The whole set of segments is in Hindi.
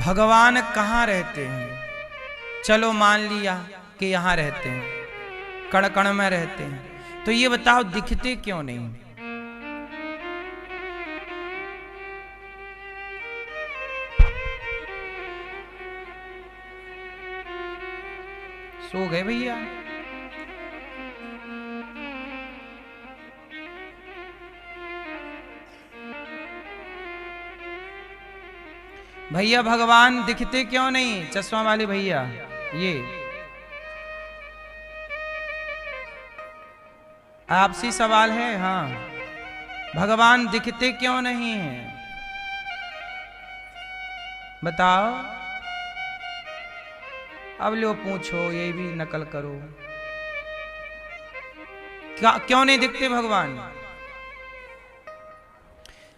भगवान कहाँ रहते हैं? चलो मान लिया कि यहाँ रहते हैं, कण कण में रहते हैं, तो ये बताओ दिखते क्यों नहीं? सो गए भैया? भैया भगवान दिखते क्यों नहीं? चश्मा वाले भैया, ये आपसी सवाल है। हाँ, भगवान दिखते क्यों नहीं है? बताओ। अब लो पूछो, ये भी नकल करो। क्या क्यों नहीं दिखते भगवान?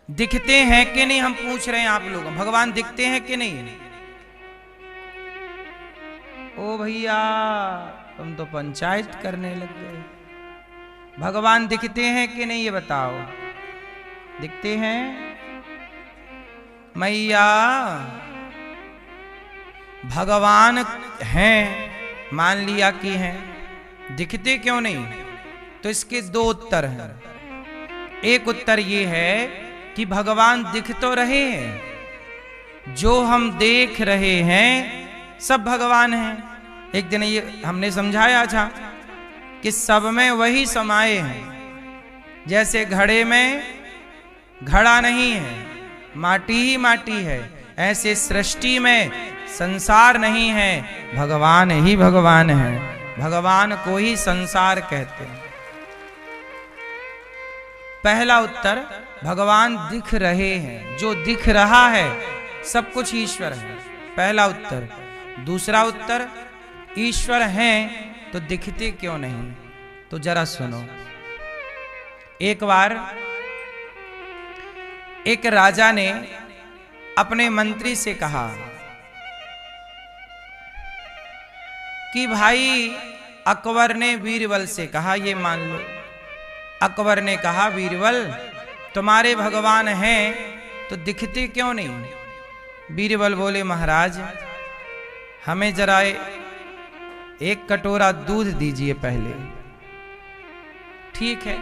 दिखते हैं कि नहीं, हम पूछ रहे हैं आप लोग। भगवान दिखते हैं कि नहीं? ओ भैया तुम तो पंचायत करने लग गए। भगवान दिखते हैं कि नहीं ये बताओ। दिखते हैं मैया? भगवान हैं, मान लिया कि हैं, दिखते क्यों नहीं? तो इसके दो उत्तर हैं। एक उत्तर ये है कि भगवान दिख तो रहे हैं, जो हम देख रहे हैं सब भगवान हैं। एक दिन ये हमने समझाया था कि सब में वही समाये हैं। जैसे घड़े में घड़ा नहीं है, माटी ही माटी है, ऐसे सृष्टि में संसार नहीं है, भगवान ही भगवान है। भगवान को ही संसार कहते हैं। पहला उत्तर, भगवान दिख रहे हैं, जो दिख रहा है सब कुछ ईश्वर है, पहला उत्तर। दूसरा उत्तर, ईश्वर हैं तो दिखते क्यों नहीं? तो जरा सुनो। एक बार एक राजा ने अपने मंत्री से कहा कि भाई अकबर ने बीरबल से कहा, ये मान लो, अकबर ने कहा बीरबल तुम्हारे भगवान हैं तो दिखते क्यों नहीं? बीरबल बोले महाराज हमें जरा एक कटोरा दूध दीजिए पहले। ठीक है,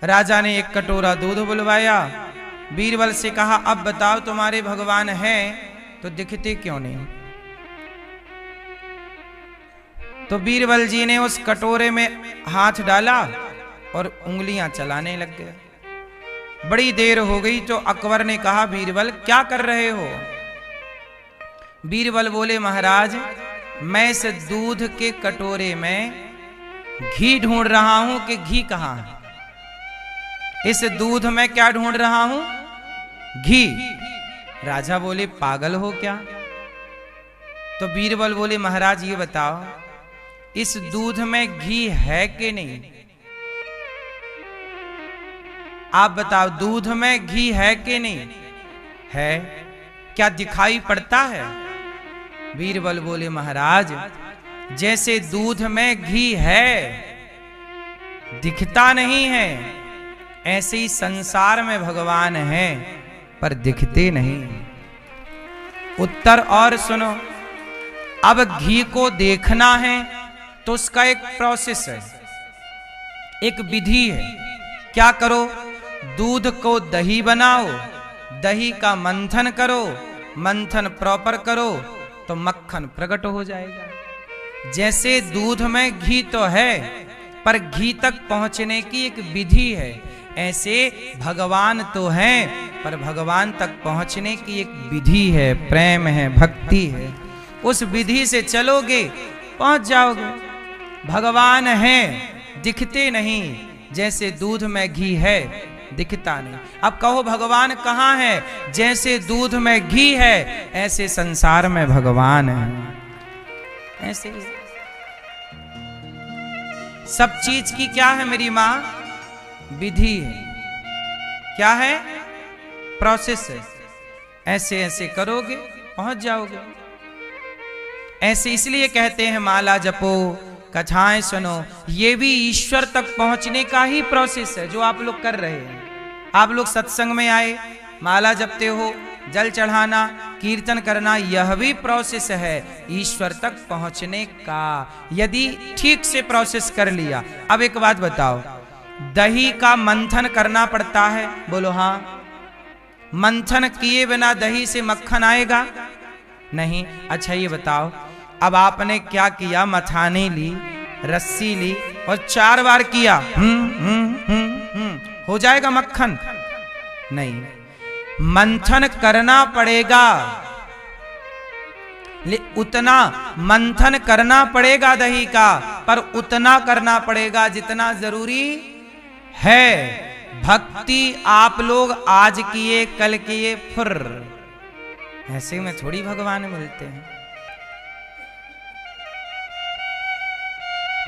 राजा ने एक कटोरा दूध बुलवाया, बीरबल से कहा अब बताओ तुम्हारे भगवान हैं तो दिखते क्यों नहीं? तो बीरबल जी ने उस कटोरे में हाथ डाला और उंगलियां चलाने लग गए। बड़ी देर हो गई तो अकबर ने कहा बीरबल क्या कर रहे हो? बीरबल बोले महाराज मैं इस दूध के कटोरे में घी ढूंढ रहा हूं कि घी कहां है। इस दूध में क्या ढूंढ रहा हूं? घी। राजा बोले पागल हो क्या? तो बीरबल बोले महाराज ये बताओ इस दूध में घी है कि नहीं? आप बताओ दूध में घी है कि नहीं? है। क्या दिखाई पड़ता है? बीरबल बोले महाराज जैसे दूध में घी है दिखता नहीं है, ऐसे ही संसार में भगवान हैं पर दिखते नहीं। उत्तर और सुनो। अब घी को देखना है तो उसका एक प्रोसेस है, एक विधि है। क्या करो? दूध को दही बनाओ, दही का मंथन करो, मंथन प्रॉपर करो तो मक्खन प्रकट हो जाएगा। जैसे दूध में घी तो है पर घी तक पहुंचने की एक विधि है, ऐसे भगवान तो हैं पर भगवान तक पहुंचने की एक विधि है, प्रेम है, भक्ति है। उस विधि से चलोगे पहुंच जाओगे। भगवान हैं दिखते नहीं, जैसे दूध में घी है दिखता नहीं। अब कहो भगवान कहाँ है? जैसे दूध में घी है ऐसे संसार में भगवान है। ऐसे सब चीज की क्या है मेरी माँ? विधि है। क्या है? प्रोसेस है। ऐसे ऐसे करोगे पहुंच जाओगे। ऐसे इसलिए कहते हैं माला जपो कथाएं सुनो, ये भी ईश्वर तक पहुंचने का ही प्रोसेस है जो आप लोग कर रहे हैं। आप लोग सत्संग में आए, माला जपते हो, जल चढ़ाना, कीर्तन करना यह भी प्रोसेस है ईश्वर तक पहुंचने का, यदि ठीक से प्रोसेस कर लिया। अब एक बात बताओ, दही का मंथन करना पड़ता है, बोलो हाँ। मंथन किए बिना दही से मक्खन आएगा नहीं। अच्छा ये बताओ, अब आपने क्या किया, मथानी ली, रस्सी ली और 4 बार किया, हो जाएगा मक्खन? नहीं, मंथन करना पड़ेगा। उतना मंथन करना पड़ेगा दही का, पर उतना करना पड़ेगा जितना जरूरी है। भक्ति आप लोग आज किए कल किए फुर, ऐसे में थोड़ी भगवान मिलते हैं।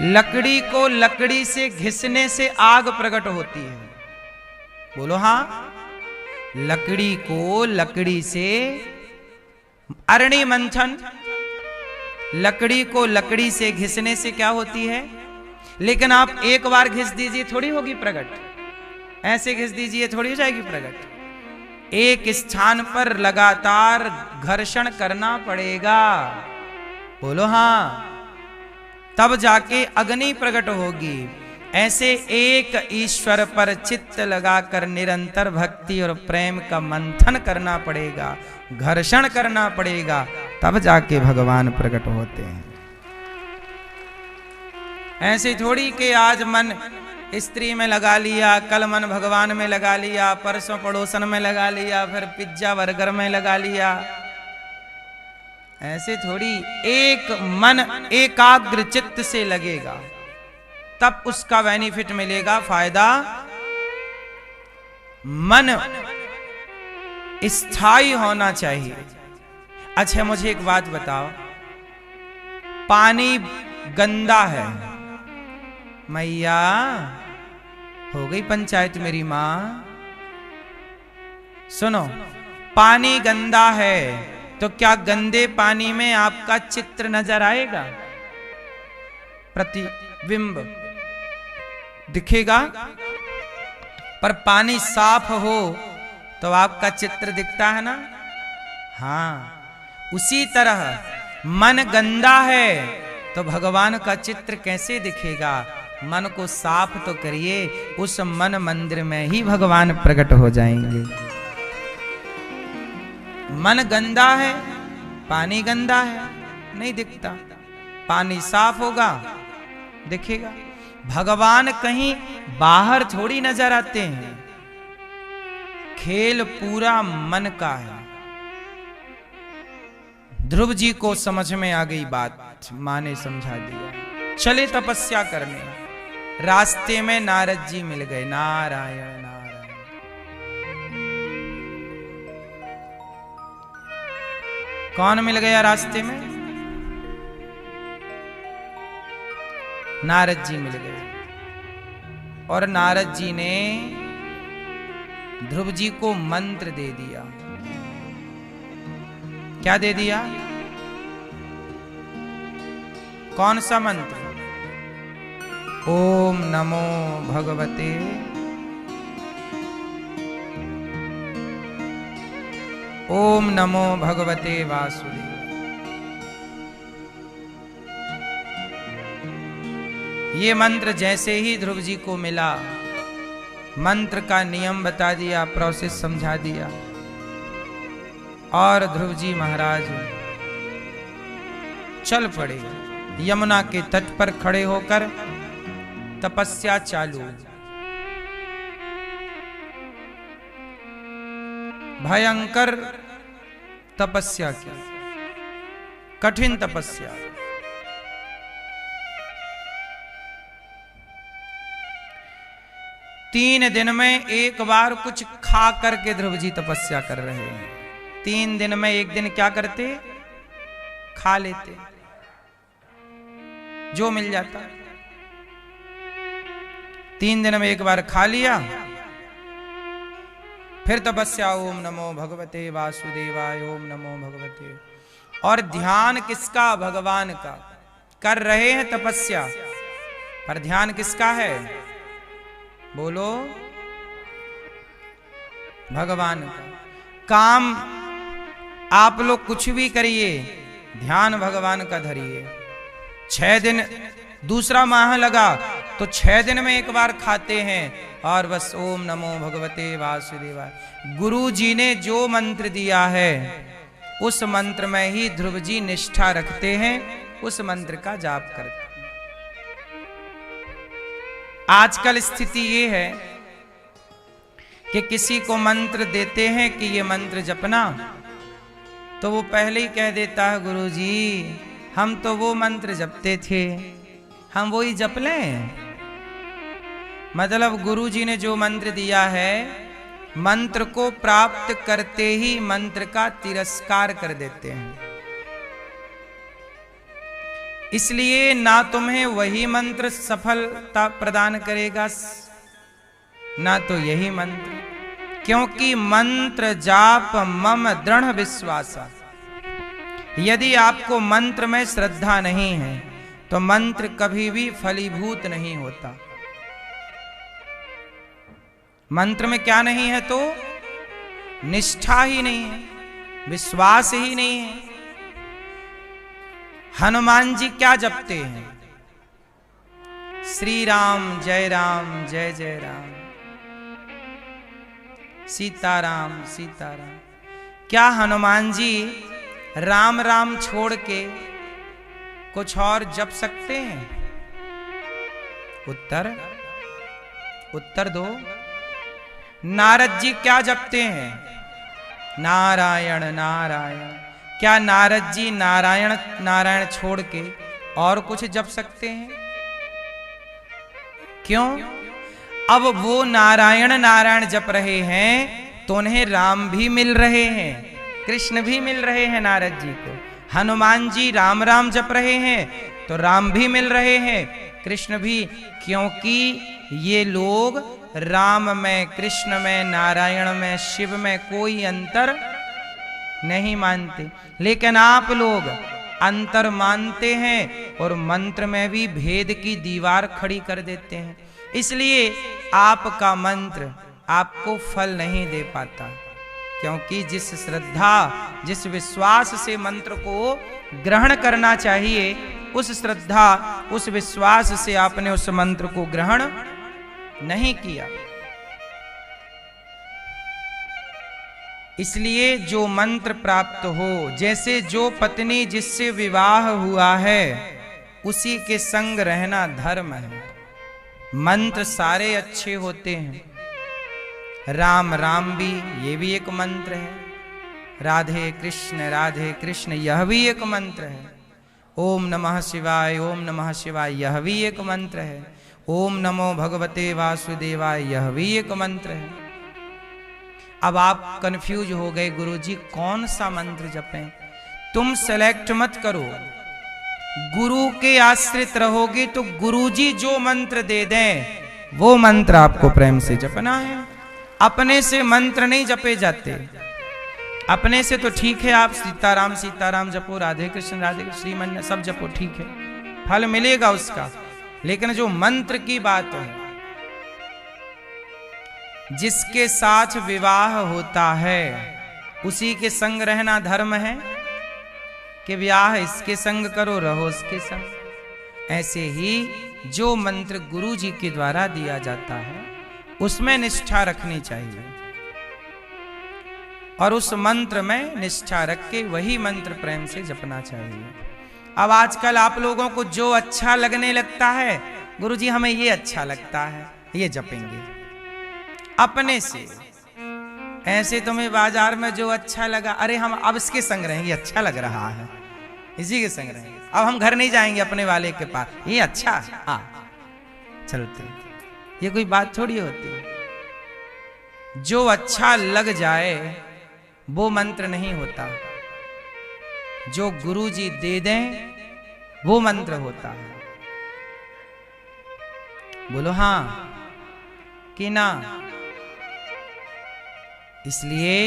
लकड़ी को लकड़ी से घिसने से आग प्रकट होती है, बोलो हाँ। लकड़ी को लकड़ी से, अरणि मंथन, लकड़ी को लकड़ी से घिसने से क्या होती है? लेकिन आप एक बार घिस दीजिए थोड़ी होगी प्रकट, ऐसे घिस दीजिए थोड़ी हो जाएगी प्रकट। एक स्थान पर लगातार घर्षण करना पड़ेगा, बोलो हाँ, तब जाके अग्नि प्रकट होगी। ऐसे एक ईश्वर पर चित्त लगाकर निरंतर भक्ति और प्रेम का मंथन करना पड़ेगा, घर्षण करना पड़ेगा, तब जाके भगवान प्रकट होते हैं। ऐसे थोड़ी कि आज मन स्त्री में लगा लिया, कल मन भगवान में लगा लिया, परसों पड़ोसन में लगा लिया, फिर पिज्जा बर्गर में लगा लिया। ऐसे थोड़ी, एक मन एकाग्र चित्त से लगेगा तब उसका बेनिफिट मिलेगा, फायदा। मन स्थायी होना चाहिए। अच्छा मुझे एक बात बताओ, पानी गंदा है, मैया हो गई पंचायत मेरी मां, सुनो, पानी गंदा है तो क्या गंदे पानी में आपका चित्र नजर आएगा? प्रतिबिंब दिखेगा? पर पानी साफ हो तो आपका चित्र दिखता है ना? हाँ, उसी तरह मन गंदा है तो भगवान का चित्र कैसे दिखेगा? मन को साफ तो करिए, उस मन मंदिर में ही भगवान प्रकट हो जाएंगे। मन गंदा है, पानी गंदा है, नहीं दिखता। पानी साफ होगा दिखेगा। भगवान कहीं बाहर थोड़ी नजर आते हैं, खेल पूरा मन का है। ध्रुव जी को समझ में आ गई बात, मां ने समझा दिया। चले तपस्या करने, रास्ते में नारद जी मिल गए। नारायण नारायण। कौन मिल गया रास्ते में? नारद जी मिल गए। और नारद जी ने ध्रुव जी को मंत्र दे दिया। क्या दे दिया? कौन सा मंत्र? ओम नमो भगवते ओम नमो भगवते वासुदेव। ये मंत्र जैसे ही ध्रुव जी को मिला, मंत्र का नियम बता दिया, प्रोसेस समझा दिया, और ध्रुव जी महाराज चल पड़े। यमुना के तट पर खड़े होकर तपस्या चालू। भयंकर तपस्या की, कठिन तपस्या। तीन दिन में एक बार कुछ खा करके ध्रुव जी तपस्या कर रहे हैं। 3 दिन में एक दिन क्या करते? खा लेते, जो मिल जाता। 3 दिन में एक बार खा लिया, फिर तपस्या। ओम नमो भगवते वासुदेवाय, ओम नमो भगवते। और ध्यान किसका? भगवान का। कर रहे हैं तपस्या, पर ध्यान किसका है? बोलो, भगवान का। काम आप लोग कुछ भी करिए, ध्यान भगवान का धरिए। 6 दिन, दूसरा माह लगा तो 6 दिन में एक बार खाते हैं और बस ओम नमो भगवते वासुदेवाय। गुरु जी ने जो मंत्र दिया है उस मंत्र में ही ध्रुव जी निष्ठा रखते हैं, उस मंत्र का जाप करते हैं। आजकल स्थिति ये है कि किसी को मंत्र देते हैं कि ये मंत्र जपना, तो वो पहले ही कह देता है गुरु जी हम तो वो मंत्र जपते थे, हम वो ही जप लें। मतलब गुरु जी ने जो मंत्र दिया है, मंत्र को प्राप्त करते ही मंत्र का तिरस्कार कर देते हैं। इसलिए ना तुम्हें वही मंत्र सफलता प्रदान करेगा ना तो यही मंत्र, क्योंकि मंत्र जाप मम दृढ़ विश्वास। यदि आपको मंत्र में श्रद्धा नहीं है तो मंत्र कभी भी फलीभूत नहीं होता। मंत्र में क्या नहीं है तो निष्ठा ही नहीं है, विश्वास ही नहीं है। हनुमान जी क्या जपते हैं? श्री राम जय जय राम, सीताराम सीताराम। क्या हनुमान जी राम राम छोड़ के कुछ और जप सकते हैं? उत्तर दो। नारद जी क्या जपते हैं? नारायण नारायण। क्या नारद जी नारायण नारायण छोड़ के और कुछ जप सकते हैं? क्यों? अब वो नारायण नारायण जप रहे हैं तो उन्हें राम भी मिल रहे हैं, कृष्ण भी मिल रहे हैं नारद जी को। हनुमान जी राम राम जप रहे हैं तो राम भी मिल रहे हैं, कृष्ण भी, क्योंकि ये लोग राम में, कृष्ण में, नारायण में, शिव में कोई अंतर नहीं मानते। लेकिन आप लोग अंतर मानते हैं और मंत्र में भी भेद की दीवार खड़ी कर देते हैं। इसलिए आपका मंत्र आपको फल नहीं दे पाता, क्योंकि जिस श्रद्धा, जिस विश्वास से मंत्र को ग्रहण करना चाहिए, उस श्रद्धा, उस विश्वास से आपने उस मंत्र को ग्रहण नहीं किया। इसलिए जो मंत्र प्राप्त हो, जैसे जो पत्नी जिससे विवाह हुआ है उसी के संग रहना धर्म है। मंत्र सारे अच्छे होते हैं। राम राम भी, ये भी एक मंत्र है। राधे कृष्ण यह भी एक मंत्र है। ओम नमः शिवाय, ओम नमः शिवाय, यह भी एक मंत्र है। ओम नमो भगवते वासुदेवाय, यह भी एक मंत्र है। अब आप कंफ्यूज हो गए, गुरुजी कौन सा मंत्र जपें? तुम सेलेक्ट मत करो, गुरु के आश्रित रहोगे तो गुरुजी जो मंत्र दे दें वो मंत्र आपको प्रेम से जपना है। अपने से मंत्र नहीं जपे जाते। अपने से तो ठीक है, आप सीताराम सीताराम जपो, राधे कृष्ण श्रीमन सब जपो, ठीक है, फल मिलेगा उसका। लेकिन जो मंत्र की बात है, जिसके साथ विवाह होता है उसी के संग रहना धर्म है कि ब्याह इसके संग करो, रहो उसके संग। ऐसे ही जो मंत्र गुरु जी के द्वारा दिया जाता है उसमें निष्ठा रखनी चाहिए और उस मंत्र में निष्ठा रख के वही मंत्र प्रेम से जपना चाहिए। अब आजकल आप लोगों को जो अच्छा लगने लगता है, गुरु जी हमें ये अच्छा लगता है, ये जपेंगे अपने से। ऐसे तुम्हें बाजार में जो अच्छा लगा, अरे हम अब इसके संग रहेंगे, अच्छा लग रहा है, इसी के संग रहेंगे, अब हम घर नहीं जाएंगे अपने वाले के पास, ये अच्छा है, हाँ चलते। ये कोई बात थोड़ी होती है। जो अच्छा लग जाए वो मंत्र नहीं होता, जो गुरु जी दे दें वो मंत्र होता है। बोलो हाँ कि ना? इसलिए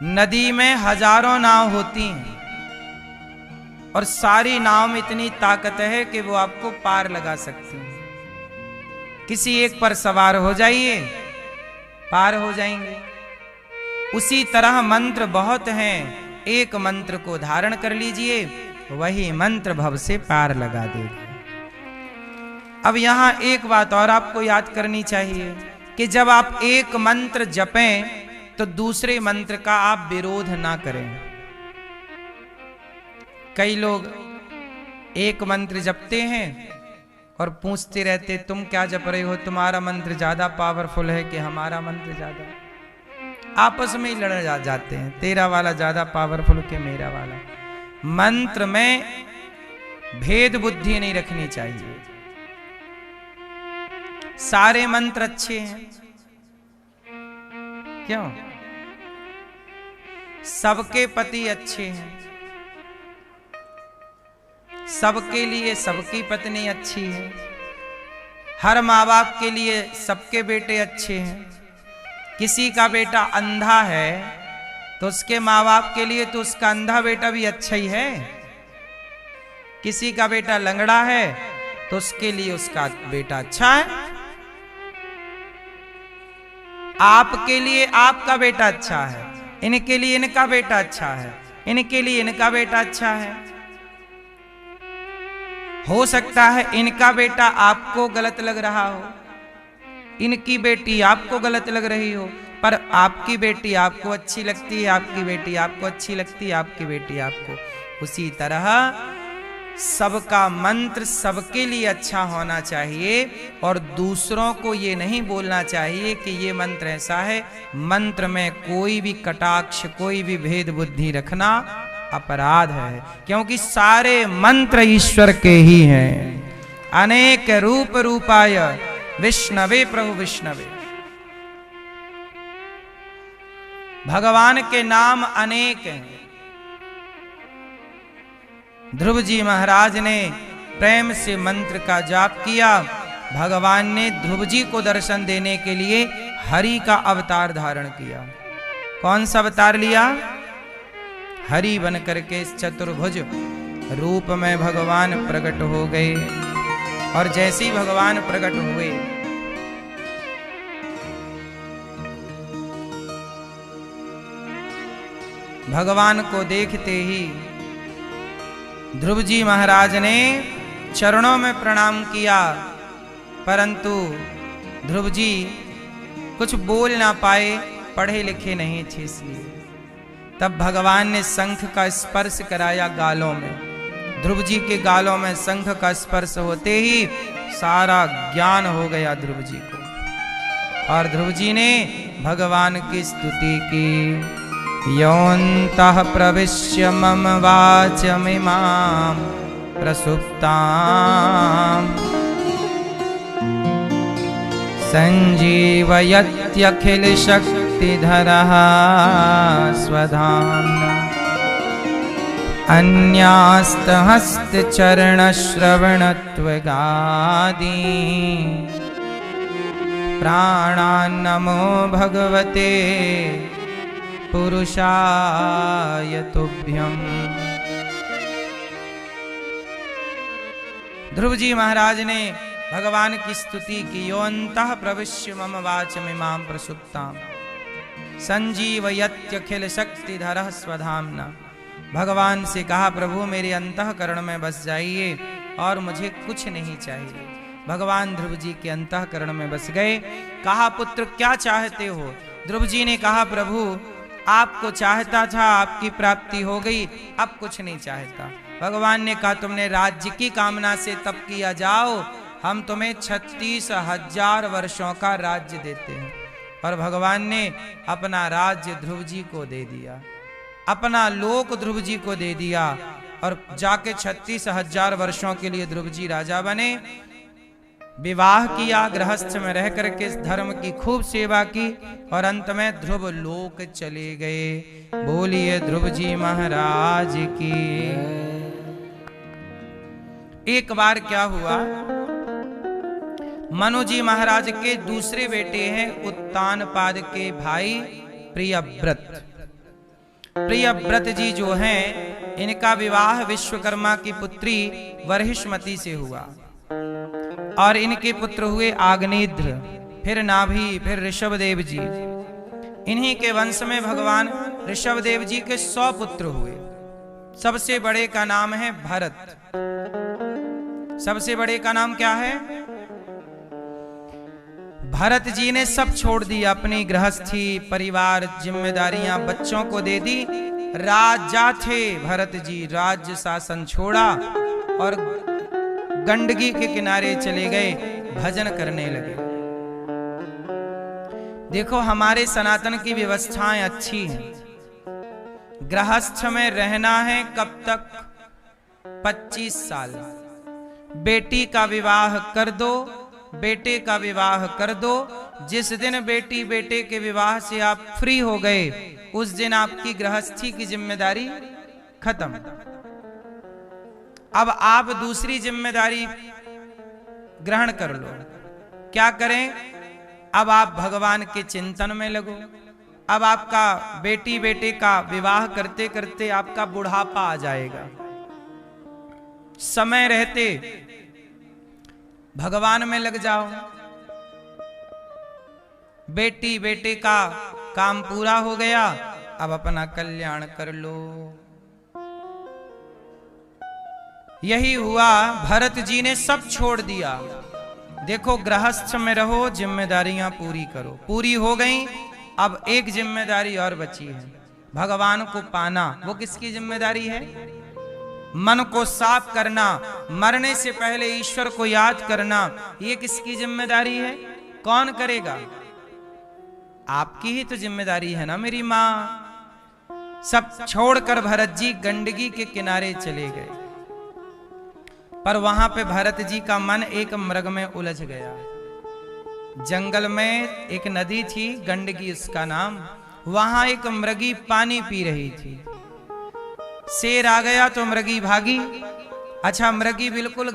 नदी में हजारों नाव होती हैं और सारी नाव में इतनी ताकत है कि वो आपको पार लगा सकती है। किसी एक पर सवार हो जाइए, पार हो जाएंगे। उसी तरह मंत्र बहुत हैं, एक मंत्र को धारण कर लीजिए, वही मंत्र भव से पार लगा देगा। अब यहां एक बात और आपको याद करनी चाहिए कि जब आप एक मंत्र जपें तो दूसरे मंत्र का आप विरोध ना करें। कई लोग एक मंत्र जपते हैं और पूछते रहते तुम क्या जप रहे हो, तुम्हारा मंत्र ज्यादा पावरफुल है कि हमारा मंत्र ज्यादा। आपस में ही लड़ जाते हैं, तेरा वाला ज्यादा पावरफुल कि मेरा वाला। मंत्र में भेद बुद्धि नहीं रखनी चाहिए। सारे मंत्र अच्छे हैं, क्यों? सबके पति अच्छे हैं, सबके लिए सबकी पत्नी अच्छी है, हर माँ बाप के लिए सबके बेटे अच्छे हैं। किसी का बेटा अंधा है तो उसके माँ बाप के लिए तो उसका अंधा बेटा भी अच्छा ही है। किसी का बेटा लंगड़ा है तो उसके लिए उसका बेटा अच्छा है। आपके लिए आपका बेटा अच्छा है, इनके लिए इनका बेटा अच्छा है, इनके लिए इनका बेटा अच्छा है। हो सकता है इनका बेटा आपको गलत लग रहा हो, इनकी बेटी आपको गलत लग रही हो, पर आपकी बेटी आपको अच्छी लगती है, आपकी बेटी आपको अच्छी लगती है, आपकी बेटी आपको। उसी तरह सबका मंत्र सबके लिए अच्छा होना चाहिए और दूसरों को ये नहीं बोलना चाहिए कि ये मंत्र ऐसा है। मंत्र में कोई भी कटाक्ष, कोई भी भेद बुद्धि रखना अपराध है, क्योंकि सारे मंत्र ईश्वर के ही हैं। अनेक रूप रूपाय विष्णवे प्रभु विष्णवे। भगवान के नाम अनेक हैं। ध्रुव जी महाराज ने प्रेम से मंत्र का जाप किया। भगवान ने ध्रुव जी को दर्शन देने के लिए हरि का अवतार धारण किया। कौन सा अवतार लिया? हरि बन करके इस चतुर्भुज रूप में भगवान प्रकट हो गए। और जैसे ही भगवान प्रकट हुए, भगवान को देखते ही ध्रुव जी महाराज ने चरणों में प्रणाम किया, परंतु ध्रुव जी कुछ बोल ना पाए, पढ़े लिखे नहीं थे इसलिए। तब भगवान ने शंख का स्पर्श कराया गालों में। ध्रुव जी के गालों में शंख का स्पर्श होते ही सारा ज्ञान हो गया ध्रुव जी को, और ध्रुव जी ने भगवान की स्तुति की। योऽन्तः प्रविश्य मम वाचमिमां प्रसुप्तां संजीवयत्यखिलशक्तिधरः स्वधाम्ना अन्यास्तहस्तचरणश्रवणत्वगादीन् प्राणान्नमो भगवते पुरुषाय तुभ्यम्। ध्रुव जी महाराज ने भगवान की स्तुति की। योऽन्तः प्रविश्य मम वाचमिमां प्रसुप्तां संजीवयत्यखिल शक्तिधरः स्वधाम्ना। भगवान से कहा, प्रभु मेरे अंतःकरण में बस जाइए और मुझे कुछ नहीं चाहिए। भगवान ध्रुव जी के अंतःकरण में बस गए। कहा, पुत्र क्या चाहते हो? ध्रुव जी ने कहा, प्रभु आपको चाहता था, आपकी प्राप्ति हो गई, अब कुछ नहीं चाहता। भगवान ने कहा, तुमने राज्य की कामना से तप किया, जाओ हम तुम्हें 36,000 वर्षों का राज्य देते हैं। और भगवान ने अपना राज्य ध्रुव जी को दे दिया, अपना लोक ध्रुव जी को दे दिया, और जाके 36,000 वर्षों के लिए ध्रुव जी राजा बने। विवाह किया, गृहस्थ में रह करके धर्म की खूब सेवा की, और अंत में ध्रुव लोक चले गए। बोलिए ध्रुव जी महाराज की। एक बार क्या हुआ, मनु जी महाराज के दूसरे बेटे हैं उत्तानपाद के भाई प्रियव्रत। प्रियव्रत जी जो हैं, इनका विवाह विश्वकर्मा की पुत्री वर्हिष्मती से हुआ, और इनके पुत्र हुए आग्नेध्र, फिर नाभि, फिर ऋषभदेव जी। इन्हीं के वंश में भगवान ऋषभदेव जी के 100 पुत्र हुए। सबसे बड़े का नाम है भरत। सबसे बड़े का नाम क्या है? भरत जी ने सब छोड़ दिया, अपनी गृहस्थी, परिवार, जिम्मेदारियां बच्चों को दे दी। राजा थे भरत जी, राज्य शासन छोड़ा और गंडकी के किनारे चले गए, भजन करने लगे। देखो हमारे सनातन की व्यवस्थाएं अच्छी हैं। गृहस्थ में रहना है कब तक? 25 साल। बेटी का विवाह कर दो, बेटे का विवाह कर दो। जिस दिन बेटी बेटे के विवाह से आप फ्री हो गए, उस दिन आपकी गृहस्थी की जिम्मेदारी खत्म। अब आप दूसरी जिम्मेदारी ग्रहण कर लो। क्या करें? अब आप भगवान के चिंतन में लगो। अब आपका बेटी बेटे का विवाह करते करते आपका बुढ़ापा आ जाएगा। समय रहते भगवान में लग जाओ। बेटी बेटे का काम पूरा हो गया, अब अपना कल्याण कर लो। यही हुआ, भरत जी ने सब छोड़ दिया। देखो गृहस्थ में रहो, जिम्मेदारियां पूरी करो। पूरी हो गई, अब एक जिम्मेदारी और बची है, भगवान को पाना। वो किसकी जिम्मेदारी है? मन को साफ करना, मरने से पहले ईश्वर को याद करना। ये किसकी जिम्मेदारी है? कौन करेगा? आपकी ही तो जिम्मेदारी है ना मेरी मां। सब छोड़कर भरत जी गंडकी के किनारे चले गए। पर वहां पे भरत जी का मन एक मृग में उलझ गया। जंगल में एक नदी थी, गंडकी उसका नाम। वहां एक मृगी पानी पी रही थी। शेर आ गया तो मृगी भागी। अच्छा, मृगी बिल्कुल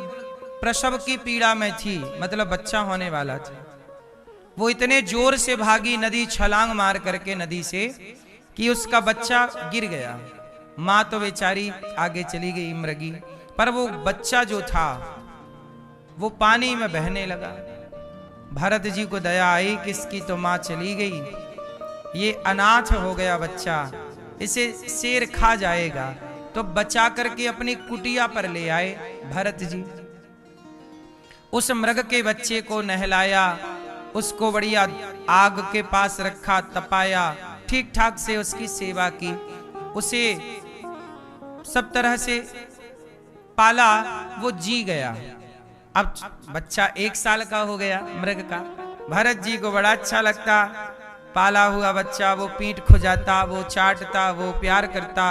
प्रसव की पीड़ा में थी, मतलब बच्चा होने वाला था। वो इतने जोर से भागी नदी, छलांग मार करके नदी से, कि उसका बच्चा गिर गया। मां तो बेचारी आगे चली गई मृगी, पर वो बच्चा जो था वो पानी में बहने लगा। भरत जी को दया आई कि इसकी तो मां चली गई, ये अनाथ हो गया बच्चा, इसे शेर खा जाएगा। तो बचा करके अपनी कुटिया पर ले आए भरत जी। उस मृग के बच्चे को नहलाया, उसको बढ़िया आग के पास रखा, तपाया, ठीक ठाक से उसकी सेवा की, उसे सब तरह से पाला। वो जी गया। अब बच्चा 1 साल का हो गया मृग का। भरत जी को बड़ा अच्छा लगता, पाला हुआ बच्चा। वो पीठ खुजाता, वो चाटता, वो प्यार करता।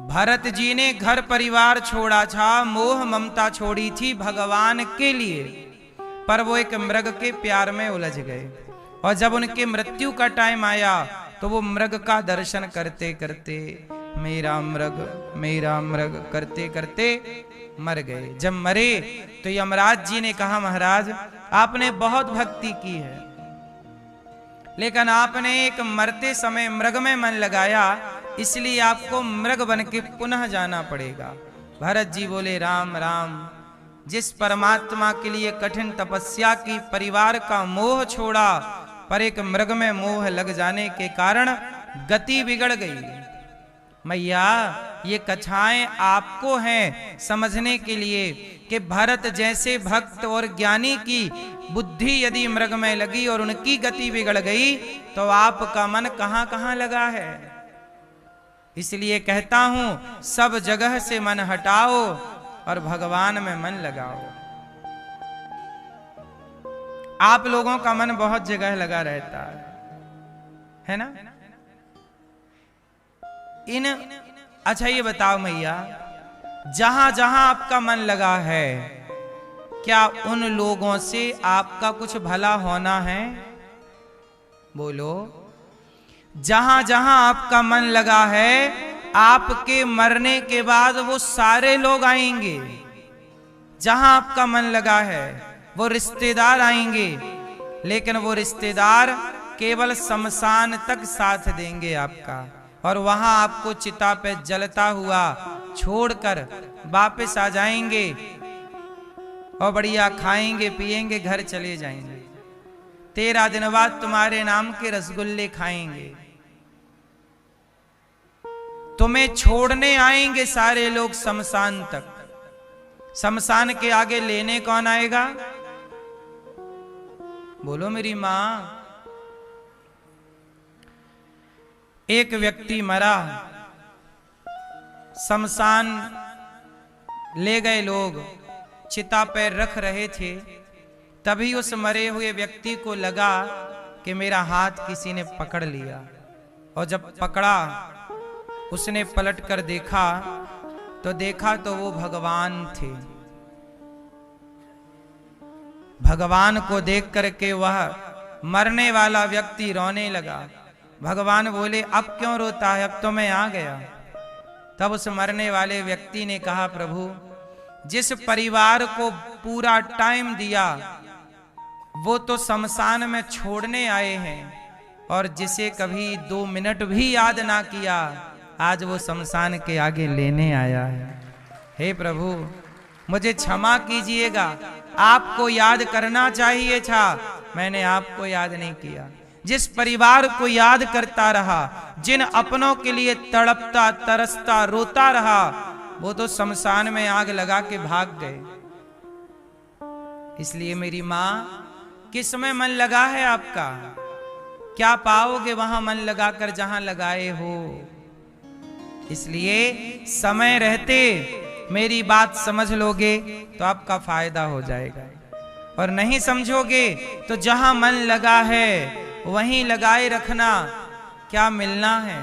भरत जी ने घर परिवार छोड़ा था, मोह ममता छोड़ी थी भगवान के लिए, पर वो एक मृग के प्यार में उलझ गए। और जब उनके मृत्यु का टाइम आया तो वो मृग का दर्शन करते करते मेरा मृग करते करते मर गए। जब मरे तो यमराज जी ने कहा, महाराज आपने बहुत भक्ति की है, लेकिन आपने एक मरते समय मृग में मन लगाया, इसलिए आपको मृग बन के पुनः जाना पड़ेगा। भरत जी बोले, राम राम। जिस परमात्मा के लिए कठिन तपस्या की, परिवार का मोह छोड़ा, पर एक मृग में मोह लग जाने के कारण गति बिगड़ गई। मैया, ये कथाएं आपको हैं समझने के लिए कि भरत जैसे भक्त और ज्ञानी की बुद्धि यदि मृग में लगी और उनकी गति बिगड़ गई, तो आपका मन कहां कहां लगा है। इसलिए कहता हूं, सब जगह से मन हटाओ और भगवान में मन लगाओ। आप लोगों का मन बहुत जगह लगा रहता है ना? अच्छा ये बताओ मैया, जहां जहां आपका मन लगा है, क्या उन लोगों से आपका कुछ भला होना है? बोलो। जहां जहां आपका मन लगा है, आपके मरने के बाद वो सारे लोग आएंगे। जहां आपका मन लगा है वो रिश्तेदार आएंगे, लेकिन वो रिश्तेदार केवल शमशान तक साथ देंगे आपका, और वहां आपको चिता पे जलता हुआ छोड़कर वापस आ जाएंगे और बढ़िया खाएंगे पिएंगे, घर चले जाएंगे। 13 दिन बाद तुम्हारे नाम के रसगुल्ले खाएंगे। तुम्हें छोड़ने आएंगे सारे लोग शमशान तक। शमशान के आगे लेने कौन आएगा? बोलो मेरी मां। एक व्यक्ति मरा, शमशान ले गए लोग, चिता पर रख रहे थे। तभी उस मरे हुए व्यक्ति को लगा कि मेरा हाथ किसी ने पकड़ लिया, और जब पकड़ा उसने पलट कर देखा तो वो भगवान थे। भगवान को देख करके वह मरने वाला व्यक्ति रोने लगा। भगवान बोले, अब क्यों रोता है, अब तो मैं आ गया। तब उस मरने वाले व्यक्ति ने कहा, प्रभु जिस परिवार को पूरा टाइम दिया वो तो शमशान में छोड़ने आए हैं, और जिसे कभी 2 मिनट भी याद ना किया आज वो शमशान के आगे लेने आया है। हे प्रभु मुझे क्षमा कीजिएगा, आपको याद करना चाहिए था, मैंने आपको याद नहीं किया। जिस परिवार को याद करता रहा, जिन अपनों के लिए तड़पता तरसता रोता रहा, वो तो शमशान में आग लगा के भाग गए। इसलिए मेरी मां, किस में मन लगा है आपका? क्या पाओगे वहां मन लगाकर जहां लगाए हो? इसलिए समय रहते मेरी बात समझ लोगे तो आपका फायदा हो जाएगा, और नहीं समझोगे तो जहां मन लगा है वहीं लगाए रखना, क्या मिलना है।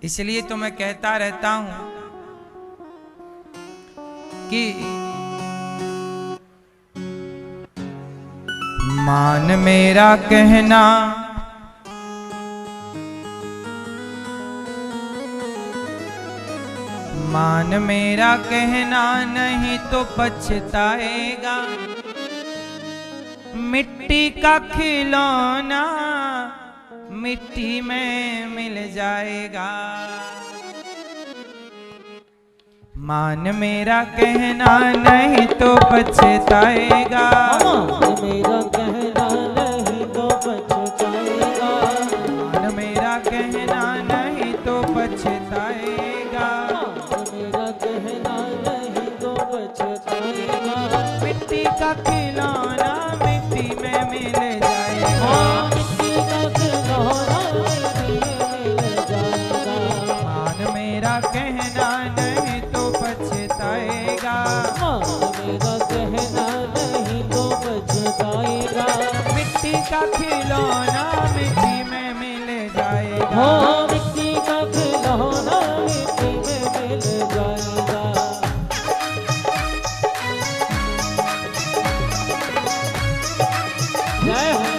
इसलिए तो मैं कहता रहता हूं कि मान मेरा कहना मान मेरा कहना नहीं तो पछताएगा। मिट्टी का खिलौना मिट्टी में मिल जाएगा। मान मेरा कहना नहीं तो पछताएगा। मान मेरा कहना नहीं तो पछताएगा। मान मेरा कहना नहीं तो पछताएगा। मान मेरा कहना नहीं तो पछताएगा। मिट्टी का खिलौना मिट्टी में मिल जाएगा। मिट्टी का खिलौना मिट्टी में मिल जाएगा। मान मेरा कहना नहीं तो पछताएगा। मान मेरा कहना नहीं तो पछताएगा। मिट्टी का खिलौना मिट्टी में मिल जाएगा। मिट्टी का खिलौना मिट्टी में मिल जाएगा। जय हो।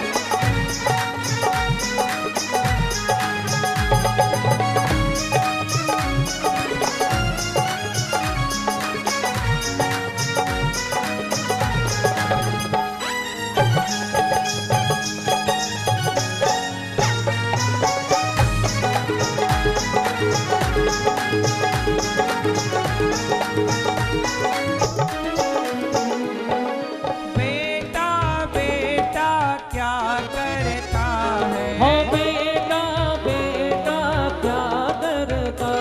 बेटा बेटा क्या करता है। बेटा बेटा क्या करता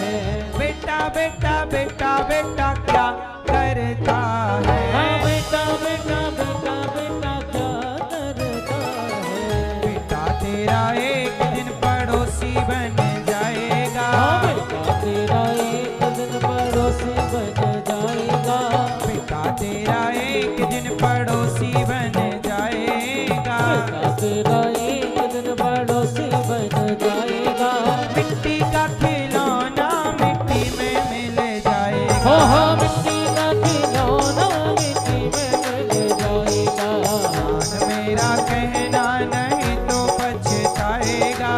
है। बेटा बेटा बेटा बेटा क्या करता है। बेटा बेटा बेटा बेटा क्या करता है। बेटा तेरा एक दिन पड़ोसी बन जाएगा। बेटा तेरा एक दिन पड़ोसी बन जाएगा। बेटा तेरा एक दिन पड़ोसी बन जाएगा। बेटा तेरा एक दिन पड़ोसी बन जाएगा। मिट्टी का खिलौना मिट्टी में मिल जाएगा। मिट्टी का खिलौना मिट्टी में मिल जाएगा। मान मेरा कहना नहीं तो पछताएगा।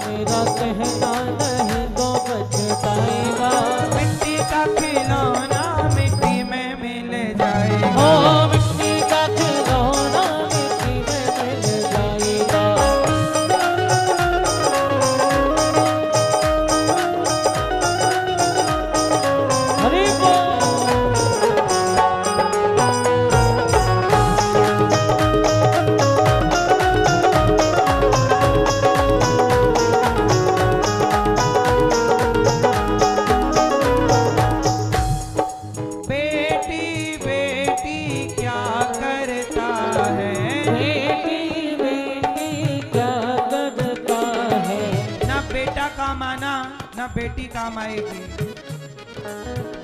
मेरा काम आना ना बेटी काम आएगी।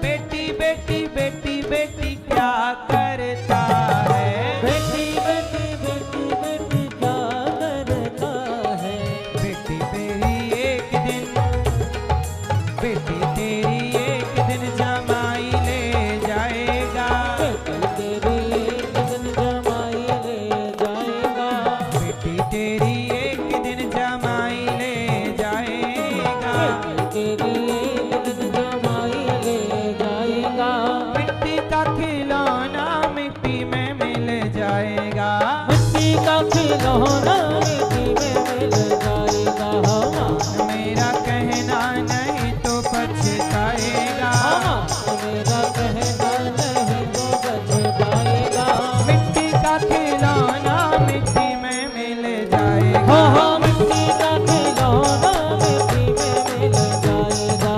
बेटी बेटी बेटी बेटी क्या करता है, बेटी बेटी बेटी बेटी क्या करता है, बेटी तेरी एक दिन, बेटी तेरी एक दिन जमाई ले जाएगा, बेटी तेरी एक दिन जमाई ले जाएगा, बेटी तेरी एक दिन जमाई ले जाएगा, बेटी तेरी एक दिन जमाई ले जाएगा, मिट्टी का खिलौना मिट्टी में मिल जाएगा, मिट्टी का खिलौना मिट्टी में मिल जाएगा, मेरा कहना नहीं तो पछताएगा, मेरा कहना नहीं तो पछताएगा, मिट्टी का खिलौना मिट्टी में मिल जाएगा, हो मिट्टी का खिलौना मिट्टी में मिल जाएगा।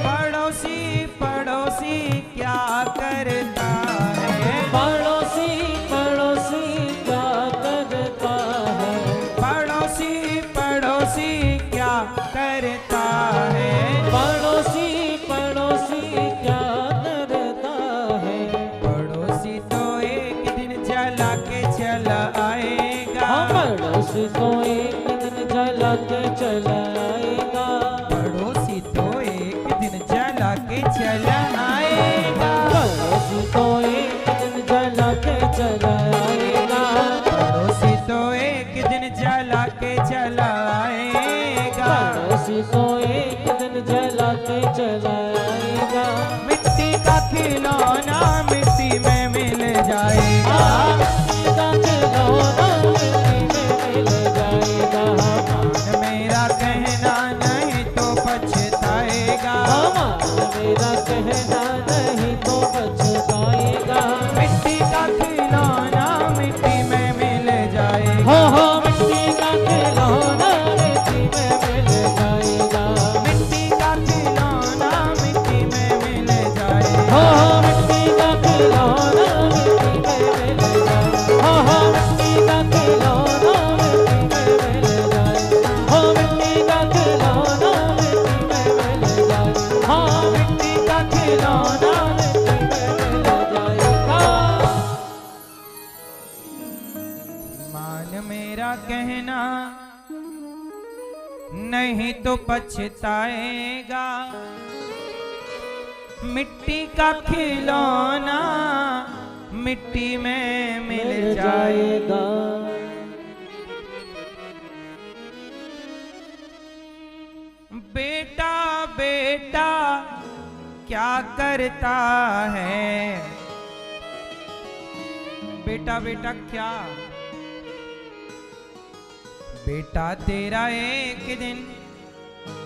पड़ोसी पड़ोसी क्या करता है, पड़ोसी पड़ोसी क्या करता है, पड़ोसी पड़ोसी क्या करता है, पड़ोसी पड़ोसी क्या करता है, पड़ोसी तो एक दिन जला के चला आएगा, पड़ोसी तो एक दिन जला के चला आएगा, पड़ोसी तो एक दिन जला के चला आएगा, पड़ोसी तो एक दिन जला के चला आएगा, पड़ोसी तो एक दिन जला के चला आएगा, पड़ोसी तो एक दिन जला के चला आएगा, मिट्टी का खिलौना मिट्टी में मिल जाएगा, मिट्टी का खिलौना मिट्टी में मिल जाएगा, मेरा कहना नहीं तो पछताएगा, मेरा कहना नहीं तो पछताएगा, मिट्टी का खिलौना मिट्टी में मिल जाएगा, हो मिट्टी का खिलौना मिट्टी में मिल जाएगा, मिट्टी का खिलौना मिट्टी में मिल जाएगा, हो मिट्टी का खिलौना मिट्टी में मिल जाएगा, हो मिट्टी का खिलौना मिट्टी में मिल जाएगा, हो मिट्टी का खिलौना मिट्टी में मिल जाएगा, हो मिट्टी का खिलौना मिट्टी में मिल जाएगा। मान मेरा कहना नहीं तो पछताएगा, मिट्टी का खिलौना मिट्टी में मिल जाएगा, बेटा बेटा क्या करता है, बेटा बेटा क्या, बेटा तेरा एक दिन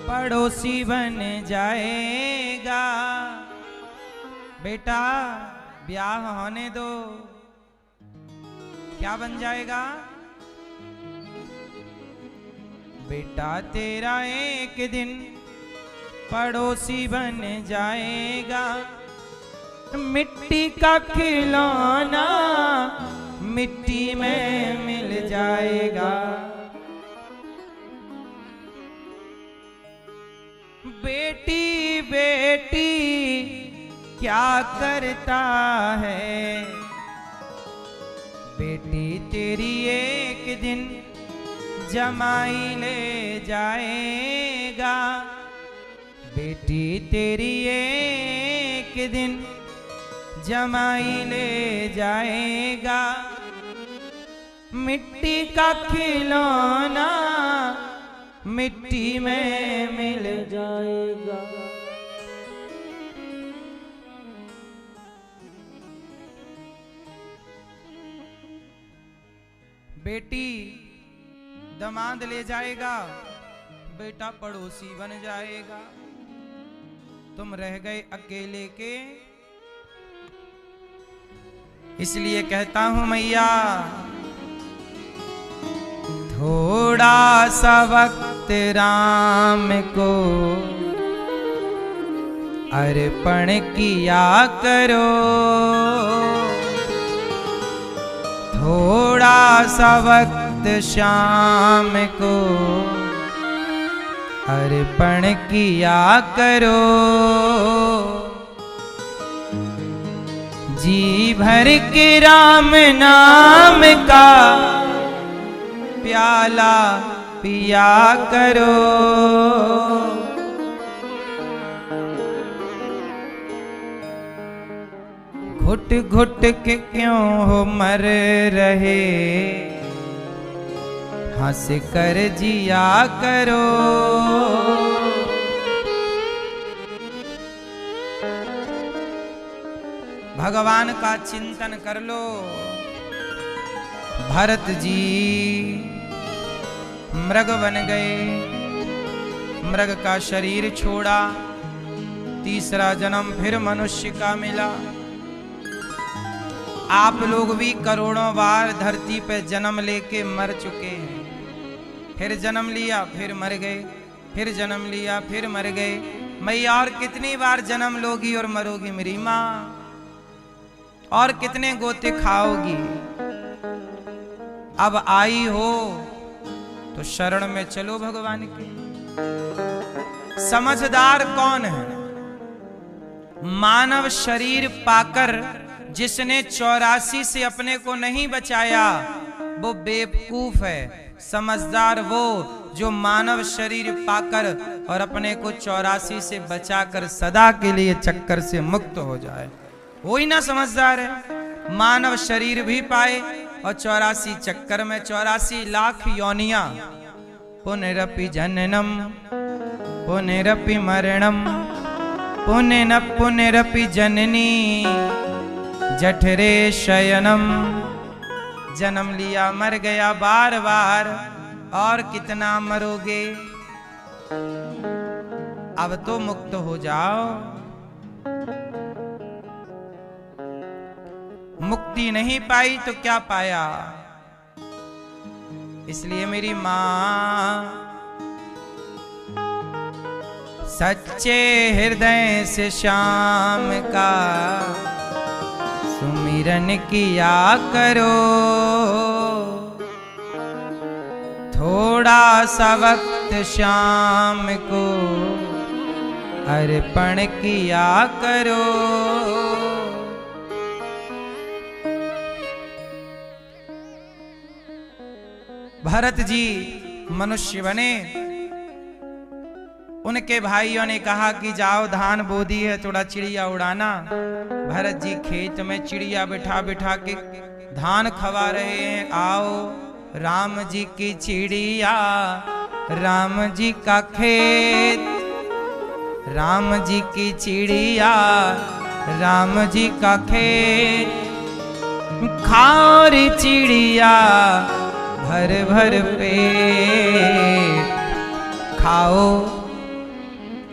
पड़ोसी बन जाएगा, बेटा ब्याह होने दो, क्या बन जाएगा, बेटा तेरा एक दिन पड़ोसी बन जाएगा, मिट्टी का खिलौना मिट्टी में मिल जाएगा, बेटी बेटी क्या करता है, बेटी तेरी एक दिन जमाई ले जाएगा, बेटी तेरी एक दिन जमाई ले जाएगा, मिट्टी का खिलौना मिट्टी में मिल जाएगा। बेटी दामाद ले जाएगा, बेटा पड़ोसी बन जाएगा, तुम रह गए अकेले के इसलिए कहता हूं मैया, थोड़ा सा वक्त राम को अर्पण किया करो, थोड़ा सा वक्त शाम को अर्पण किया करो, जी भर के राम नाम का प्याला पिया करो, घुट घुट के क्यों हो मर रहे, हंस कर जिया करो, भगवान का चिंतन कर लो। भरत जी मृग बन गए, मृग का शरीर छोड़ा, तीसरा जन्म फिर मनुष्य का मिला। आप लोग भी करोड़ों बार धरती पे जन्म लेके मर चुके हैं, फिर जन्म लिया फिर मर गए, फिर जन्म लिया फिर मर गए। मैया और कितनी बार जन्म लोगी और मरोगी मेरी माँ, और कितने गोते खाओगी। अब आई हो तो शरण में चलो भगवान के। समझदार कौन है? मानव शरीर पाकर जिसने 84 से अपने को नहीं बचाया वो बेवकूफ है। समझदार वो जो मानव शरीर पाकर और अपने को 84 से बचाकर सदा के लिए चक्कर से मुक्त हो जाए, वही ना समझदार है। मानव शरीर भी पाए और 84 चक्कर में 84 लाख योनियां, पुनरपि जननम पुनरपि मरणम पुनरपि जननी जठरे शयनम। जन्म लिया मर गया बार बार, और कितना मरोगे। अब तो मुक्त हो जाओ। मुक्ति नहीं पाई तो क्या पाया। इसलिए मेरी मां सच्चे हृदय से शाम का सुमिरन किया करो, थोड़ा सा वक्त शाम को अर्पण किया करो। भरत जी मनुष्य बने, उनके भाइयों ने कहा कि जाओ धान बो दी है, थोड़ा चिड़िया उड़ाना। भरत जी खेत में चिड़िया बिठा बिठा के धान खवा रहे हैं। आओ राम जी की चिड़िया, राम जी का खेत, राम जी की चिड़िया, राम जी का खेत। खाओ रे चिड़िया भर भर पेट खाओ।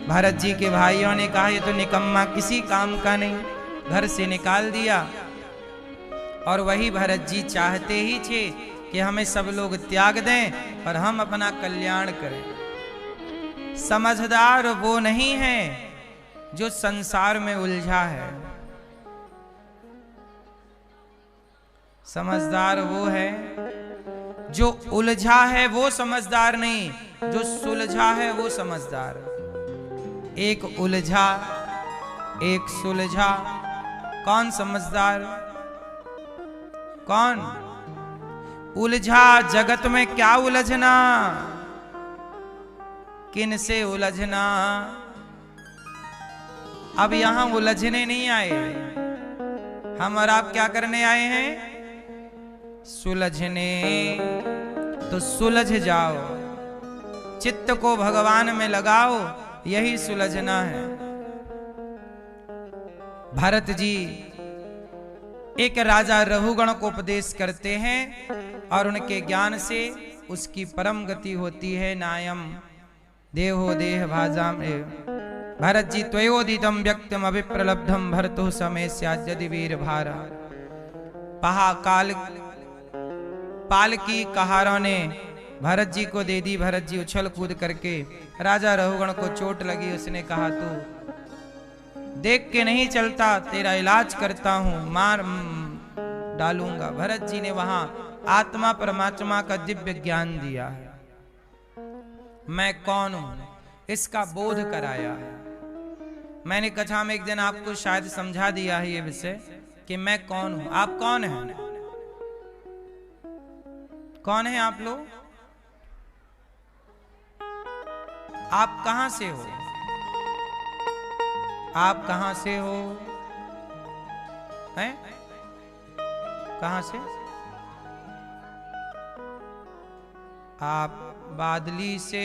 भरत जी के भाइयों ने कहा ये तो निकम्मा किसी काम का नहीं, घर से निकाल दिया। और वही भरत जी चाहते ही थे कि हमें सब लोग त्याग दें और हम अपना कल्याण करें। समझदार वो नहीं है जो संसार में उलझा है, समझदार वो है जो उलझा है। वो समझदार नहीं, जो सुलझा है वो समझदार। एक उलझा एक सुलझा, कौन समझदार? कौन? उलझा जगत में क्या उलझना, किन से उलझना। अब यहां उलझने नहीं आए, हम और आप क्या करने आए हैं? सुलझने। तो सुलझ जाओ, चित्त को भगवान में लगाओ, यही सुलझना है। भरत जी एक राजा रघुगण को उपदेश करते हैं और उनके ज्ञान से उसकी परम गति होती है। नायम देहो देह भाजाम एव। भरत जी त्वयोदितम व्यक्तम अभिप्रलब्धम भरतो समय स्याद्यदि वीर भारा। पालकी कहारों ने भरत जी को दे दी। भरत जी उछल कूद करके, राजा रहुगण को चोट लगी, उसने कहा तू देख के नहीं चलता, तेरा इलाज करता हूं, मार डालूंगा। भरत जी ने वहां आत्मा परमात्मा का दिव्य ज्ञान दिया है। मैं कौन हूं इसका बोध कराया है। मैंने कथा में एक दिन आपको शायद समझा दिया है ये विषय कि मैं कौन हूं। आप कौन हैं? कौन हैं आप लोग? आप कहां से हो? आप कहां से हो? हैं? कहां से? आप बादली से।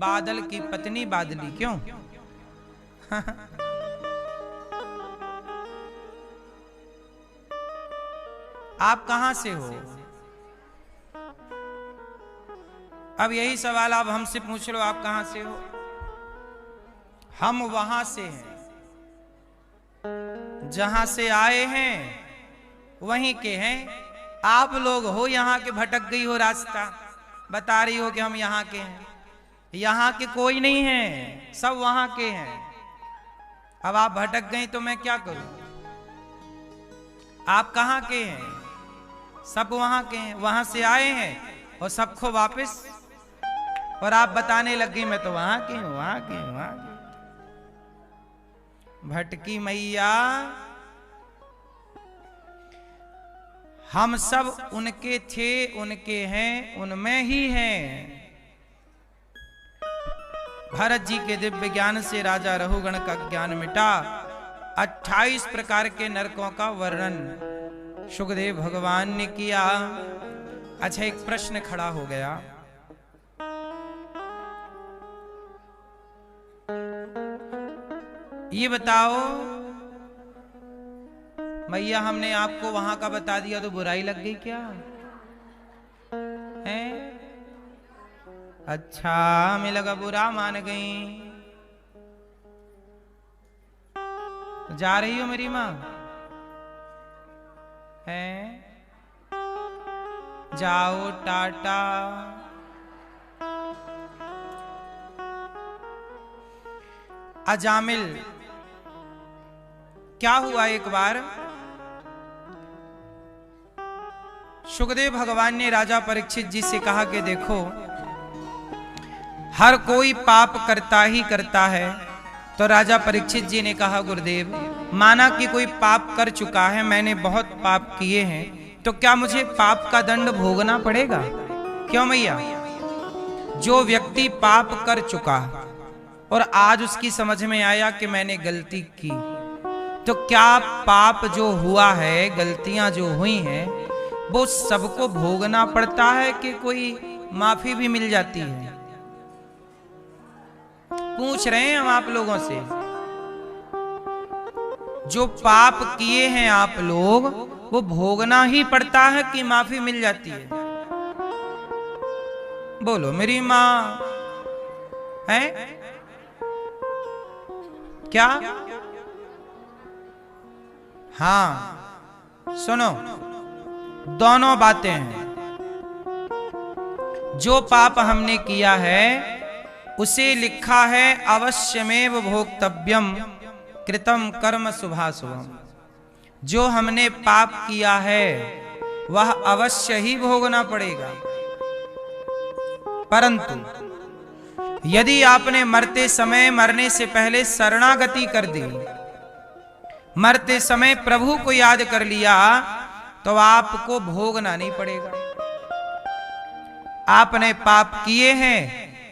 बादल की पत्नी बादली क्यों? आप कहां से हो? अब यही सवाल आप हमसे पूछ लो, आप कहां से हो? हम वहां से हैं, जहां से आए हैं वहीं के हैं। आप लोग हो यहां के, भटक गई हो रास्ता, बता रही हो कि हम यहां के हैं। यहां के कोई नहीं है, सब वहां के हैं। अब आप भटक गई तो मैं क्या करूं? आप कहां के हैं? सब वहां के हैं, वहां से आए हैं और सबको वापस। और आप बताने लग गई मैं तो वहां की हूं, वहां की हूं, वहां की। भटकी मैया, हम सब उनके थे, उनके हैं, उनमें ही हैं। भरत जी के दिव्य ज्ञान से राजा रहुगण का ज्ञान मिटा। 28 प्रकार के नरकों का वर्णन सुखदेव भगवान ने किया। अच्छा, एक प्रश्न खड़ा हो गया, ये बताओ मैया, हमने आपको वहां का बता दिया तो बुराई लग गई क्या है? अच्छा, हमें लगा बुरा मान गई। जा रही हो मेरी मां? है, जाओ, टाटा। अजामिल, क्या हुआ एक बार सुखदेव भगवान ने राजा परीक्षित जी से कहा कि देखो, हर कोई पाप करता ही करता है। तो राजा परीक्षित जी ने कहा गुरुदेव, माना कि कोई पाप कर चुका है, मैंने बहुत पाप किए हैं, तो क्या मुझे पाप का दंड भोगना पड़ेगा? क्यों मैया? जो व्यक्ति पाप कर चुका और आज उसकी समझ में आया कि मैंने गलती की, तो क्या पाप जो हुआ है, गलतियां जो हुई हैं, वो सबको भोगना पड़ता है कि कोई माफी भी मिल जाती है? पूछ रहे हैं हम आप लोगों से। जो पाप किए हैं आप लोग, वो भोगना ही पड़ता है कि माफी मिल जाती है? बोलो मेरी मां है क्या? हां, सुनो, दोनों बातें हैं। जो पाप हमने किया है उसे लिखा है अवश्यमेव भोक्तव्यम कृतम कर्म शुभाशुभम। जो हमने पाप किया है वह अवश्य ही भोगना पड़ेगा। परंतु यदि आपने मरते समय, मरने से पहले शरणागति कर दी, मरते समय प्रभु को याद कर लिया, तो आपको भोगना नहीं पड़ेगा। आपने पाप किए हैं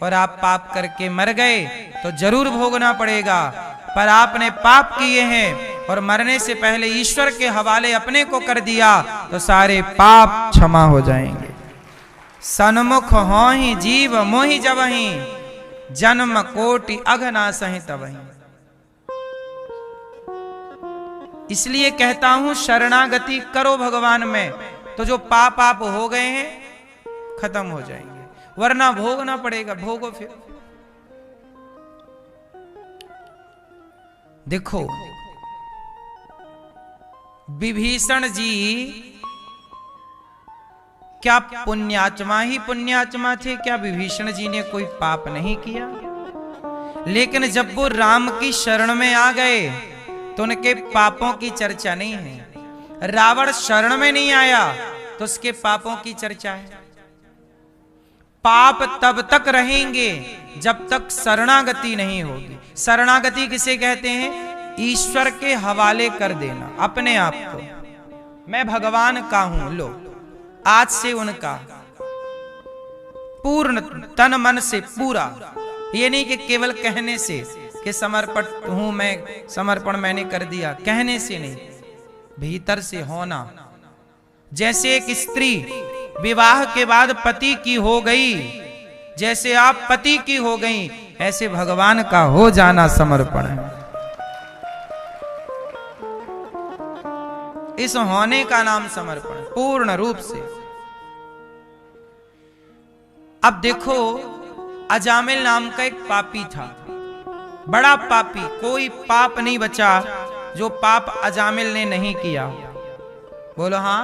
और आप पाप करके मर गए तो जरूर भोगना पड़ेगा। पर आपने पाप किए हैं और मरने से पहले ईश्वर के हवाले अपने को कर दिया, तो सारे पाप क्षमा हो जाएंगे। सन्मुख हो ही जीव मोहि जबहि, जन्म कोटि अघना सहि तबहि। इसलिए कहता हूं शरणागति करो भगवान में, तो जो पाप आप हो गए हैं खत्म हो जाएंगे, वरना भोगना पड़ेगा। भोगो फिर। देखो, विभीषण जी क्या पुण्यात्मा ही पुण्यात्मा थे? क्या विभीषण जी ने कोई पाप नहीं किया? लेकिन जब वो राम की शरण में आ गए तो उनके पापों की चर्चा नहीं है। रावण शरण में नहीं आया तो उसके पापों की चर्चा है। पाप तब तक रहेंगे जब तक शरणागति नहीं होगी। शरणागति किसे कहते हैं? ईश्वर के हवाले कर देना अपने आप को। मैं भगवान का हूं, लो आज से उनका पूर्ण तन मन से पूरा। ये नहीं कि केवल कहने से कि समर्पण हूं मैं, समर्पण मैंने कर दिया, कहने से नहीं, भीतर से होना। जैसे एक स्त्री विवाह के बाद पति की हो गई, जैसे आप पति की हो गई, ऐसे भगवान का हो जाना समर्पण है। इस होने का नाम समर्पण, पूर्ण रूप से। अब देखो, अजामिल नाम का एक पापी था, बड़ा पापी। कोई पाप नहीं बचा जो पाप अजामिल ने नहीं किया। बोलो हां,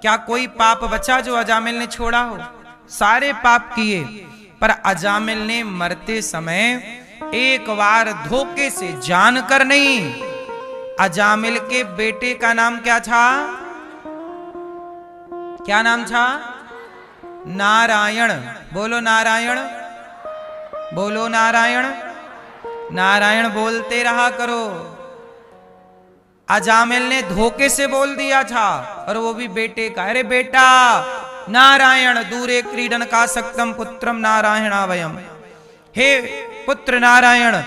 क्या कोई पाप बचा जो अजामिल ने छोड़ा हो? सारे पाप किए, पर अजामिल ने मरते समय एक बार धोखे से जानकर नहीं। अजामिल के बेटे का नाम क्या था? क्या नाम था? नारायण। बोलो नारायण, बोलो नारायण। नारायण बोलते रहा करो। अजामिल ने धोखे से बोल दिया था, और वो भी बेटे का। अरे बेटा नारायण, दूरे क्रीडन का सक्तम पुत्रम नारायणावयम। हे पुत्र नारायण,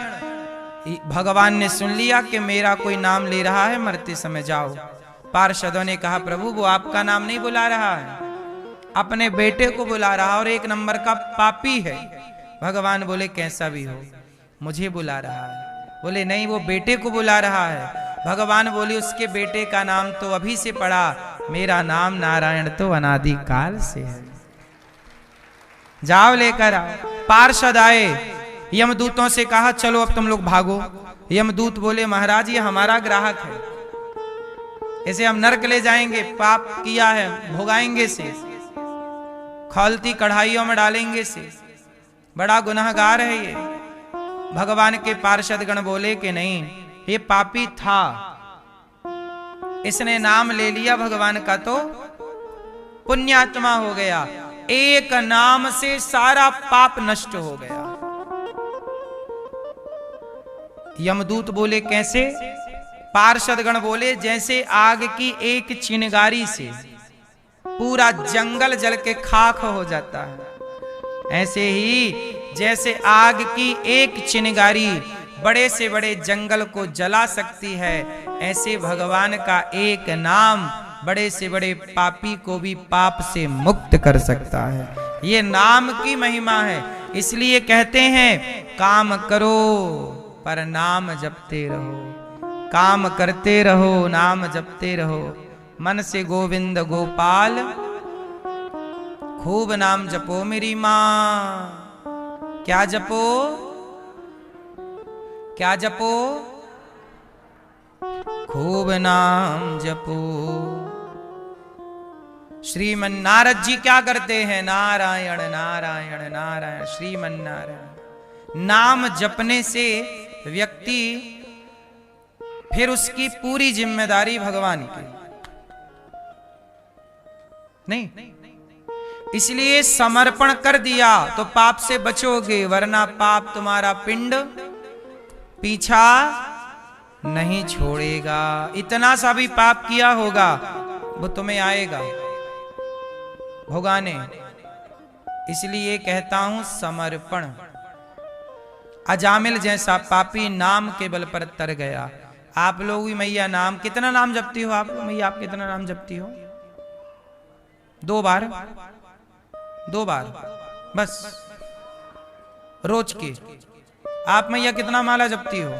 भगवान ने सुन लिया कि मेरा कोई नाम ले रहा है मरते समय, जाओ। पार्षदों ने कहा प्रभु वो आपका नाम नहीं बुला रहा है, अपने बेटे को बुला रहा, और एक नंबर का पापी है। भगवान बोले कैसा भी हो मुझे बुला रहा है। बोले नहीं, वो बेटे को बुला रहा है। भगवान बोले उसके बेटे का नाम तो अभी से पड़ा, मेरा नाम नारायण तो अनादि काल से है। जाओ लेकर आओ। पार्षद आए, यमदूतों से कहा चलो अब तुम लोग भागो। यमदूत बोले महाराज ये हमारा ग्राहक है, इसे हम नरक ले जाएंगे, पाप किया है भोगाएंगे से, खौलती कढ़ाइयों में डालेंगे से, बड़ा गुनहगार है ये। भगवान के पार्षदगण बोले कि नहीं, ये पापी था, इसने नाम ले लिया भगवान का तो पुण्यात्मा हो गया। एक नाम से सारा पाप नष्ट हो गया। यमदूत बोले कैसे? पार्षदगण बोले जैसे आग की एक चिंगारी से पूरा जंगल जल के खाक हो जाता है, ऐसे ही जैसे आग की एक चिंगारी बड़े से बड़े जंगल को जला सकती है, ऐसे भगवान का एक नाम बड़े से बड़े पापी को भी पाप से मुक्त कर सकता है। ये नाम की महिमा है। इसलिए कहते हैं काम करो पर नाम जपते रहो, काम करते रहो नाम जपते रहो। मन से गोविंद गोपाल खूब नाम जपो मेरी मां। क्या जपो? क्या जपो? खूब नाम जपो। श्रीमन नारद जी क्या करते हैं? नारायण नारायण नारायण श्रीमन नारायण। नाम जपने से व्यक्ति फिर उसकी पूरी जिम्मेदारी भगवान की नहीं, इसलिए समर्पण कर दिया तो पाप से बचोगे, वरना पाप तुम्हारा पिंड पीछा नहीं छोड़ेगा। इतना सा भी पाप किया होगा वो तुम्हें आएगा भोगाने। इसलिए कहता हूं समर्पण। अजामिल जैसा पापी नाम के बल पर तर गया। आप लोग भी मैया नाम, कितना नाम जपती हो आप? मैया आप कितना नाम जपती हो? 2 बार, 2 बार बस रोज के। आप मैया कितना माला जपती हो?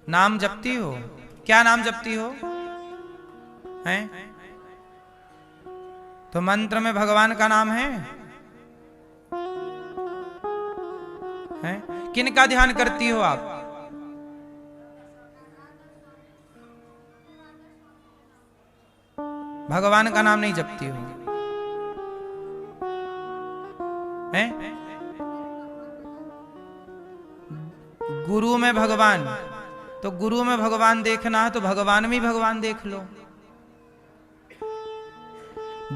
नाम जपती हो? क्या नाम जपती हो? हैं? तो मंत्र में भगवान का नाम है? हैं? किन का ध्यान करती हो आप? भगवान का नाम नहीं जपती हो हैं? गुरु में भगवान, तो गुरु में भगवान देखना है तो भगवान में ही भगवान देख लो।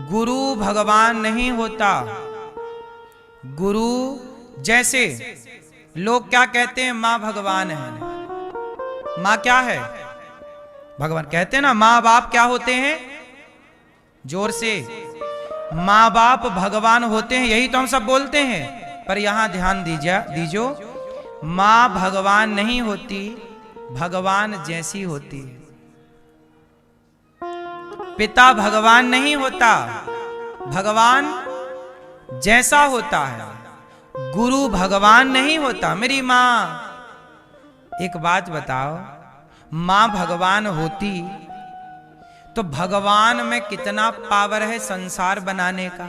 गुरु भगवान नहीं होता। गुरु जैसे लोग क्या कहते हैं, मां भगवान है। मां क्या है? भगवान। कहते हैं ना मां बाप क्या होते हैं? जोर से, मां बाप भगवान होते हैं, यही तो हम सब बोलते हैं। पर यहां ध्यान दीजिए, मां भगवान नहीं होती, भगवान जैसी होती है। पिता भगवान नहीं होता, भगवान जैसा होता है। गुरु भगवान नहीं होता। मेरी मां, एक बात बताओ, मां भगवान होती तो भगवान में कितना पावर है संसार बनाने का।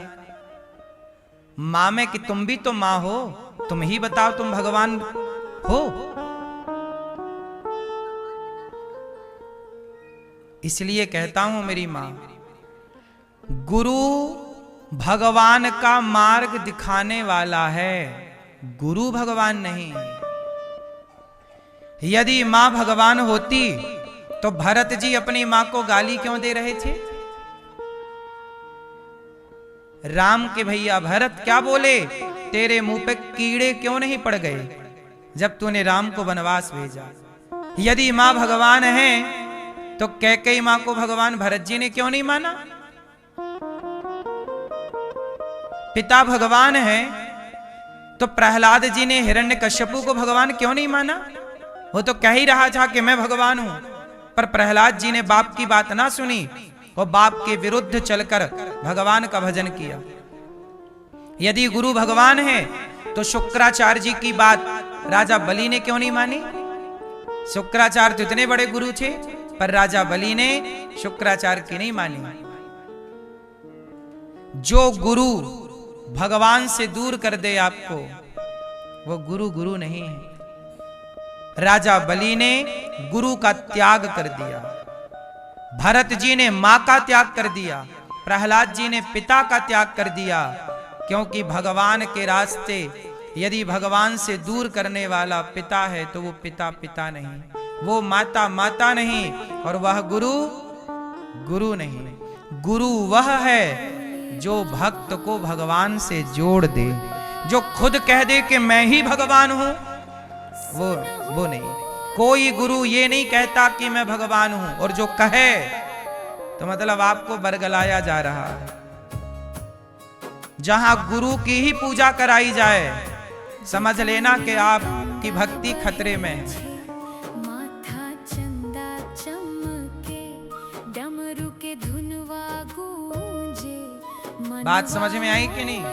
मां में कि तुम भी तो मां हो, तुम ही बताओ तुम भगवान हो। इसलिए कहता हूं मेरी मां, गुरु भगवान का मार्ग दिखाने वाला है, गुरु भगवान नहीं। यदि मां भगवान होती तो भरत जी अपनी मां को गाली क्यों दे रहे थे? राम के भैया भरत क्या बोले, तेरे मुंह पे कीड़े क्यों नहीं पड़ गए जब तूने राम को वनवास भेजा? यदि मां भगवान है तो कैकेयी मां को भगवान भरत जी ने क्यों नहीं माना? पिता भगवान है तो प्रहलाद जी ने हिरण्यकश्यपु को भगवान क्यों नहीं माना? वो तो कह ही रहा था कि मैं भगवान हूं, पर प्रहलाद जी ने बाप की बात ना सुनी और बाप के विरुद्ध चलकर भगवान का भजन किया। यदि गुरु भगवान है तो शुक्राचार्य जी की बात राजा बलि ने क्यों नहीं मानी? शुक्राचार्य तो इतने बड़े गुरु थे, पर राजा बलि ने शुक्राचार्य की नहीं मानी। जो गुरु भगवान से दूर कर दे आपको, वो गुरु गुरु नहीं है। राजा बलि ने गुरु का त्याग कर दिया, भरत जी ने मां का त्याग कर दिया, प्रहलाद जी ने पिता का त्याग कर दिया। क्योंकि भगवान के रास्ते यदि भगवान से दूर करने वाला पिता है तो वो पिता पिता नहीं, वो माता माता नहीं, और वह गुरु गुरु नहीं। गुरु वह है जो भक्त को भगवान से जोड़ दे, जो खुद कह दे कि मैं ही भगवान हूं, वो नहीं। कोई गुरु ये नहीं कहता कि मैं भगवान हूं, और जो कहे तो मतलब आपको बरगलाया जा रहा है। जहां गुरु की ही पूजा कराई जाए, समझ लेना कि आपकी भक्ति खतरे में है। माथा चंदा चमके, डमरू के धुनवा गूंजे, बात समझ में आई कि नहीं?